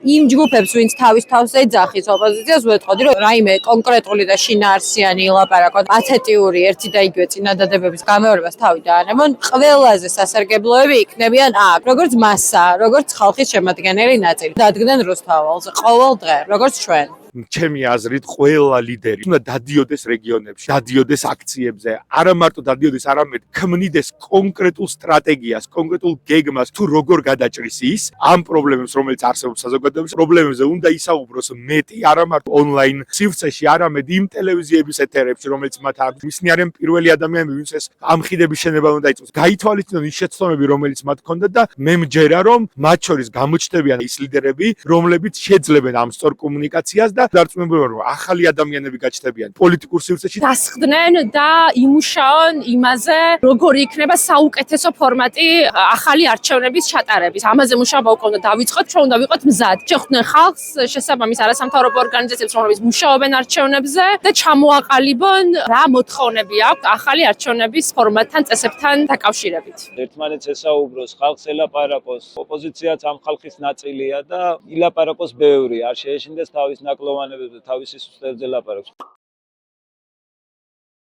იმ ჯგუფებს, ვინც თავის თავს ეძახის ოპოზიციას, ვეთყოდი, რომ რაიმე კონკრეტული და შინაარსიანი ილაპარაკოთ, ათეტიური ერთი და იგივე წინადადებების გამეორებას თავი დაანებონ, ყველაზე სასარგებლოები იქნებიან აქ, როგორც მასა, როგორც ხალხის შემადგენელი ნაწილი. დადგნენ რუსთაველს ყოველ დღე, როგორც ჩვენ. ჩემი აზრით ყველა ლიდერი უნდა დადიოდეს რეგიონებში, დადიოდეს აქციებზე, არა მარტო დადიოდეს, არამედ ქმნიდეს კონკრეტულ სტრატეგიას, კონკრეტულ გეგმას, თუ როგორ გადაჭრის ის ამ პრობლემებს, რომელიც არსებობს საზოგადოებაში, პრობლემებზე უნდა ისაუბროს მეტი, არა მარტო ონლაინ სივრცეში, არამედ იმ ტელევიზიების ეთერებში, რომელიც მათ აქვს. ისინი არიან პირველი ადამიანები, ვინც ეს ამხიდების შენება უნდა იწვევს. გაითვალისწინონ ის შეცდომები, რომელიც მათ ჰქონდათ და მე მჯერა, რომ მათ შორის გამოჩნდებიან ის ლიდერები, რომლებიც შეძლებენ ამ სწორ კომუნიკაციას და დარწმუნებული ვარ, რომ ახალი ადამიანები გაჩნდებიან პოლიტიკურ სივრცეში. დასხდნენ და იმუშაონ იმაზე, როგორი იქნება საუკეთესო ფორმატი ახალი არჩევნების ჩატარების. ამაზე მუშაობა უკვე უნდა დავიწყოთ, ჩვენ უნდა ვიყოთ მზად. შეხვდნენ ხალხს, შესაბამის არასამთავრობო ორგანიზაციებს, რომლებიც მუშაობენ არჩევნებზე და ჩამოაყალიბონ რა მოთხოვნები აქვს ახალი არჩევნების ფორმატთან, წესებთან დაკავშირებით. ერთმანეთს ესაუბროს, ხალხს ელაპარაკოს, ოპოზიციაც ამ ხალხის ნაწილია და ილაპარაკოს ბევრი, არ შეეშინდეს თავის ნაკლოვანებებზე, თავისი სუსტებზე ლაპარაკს.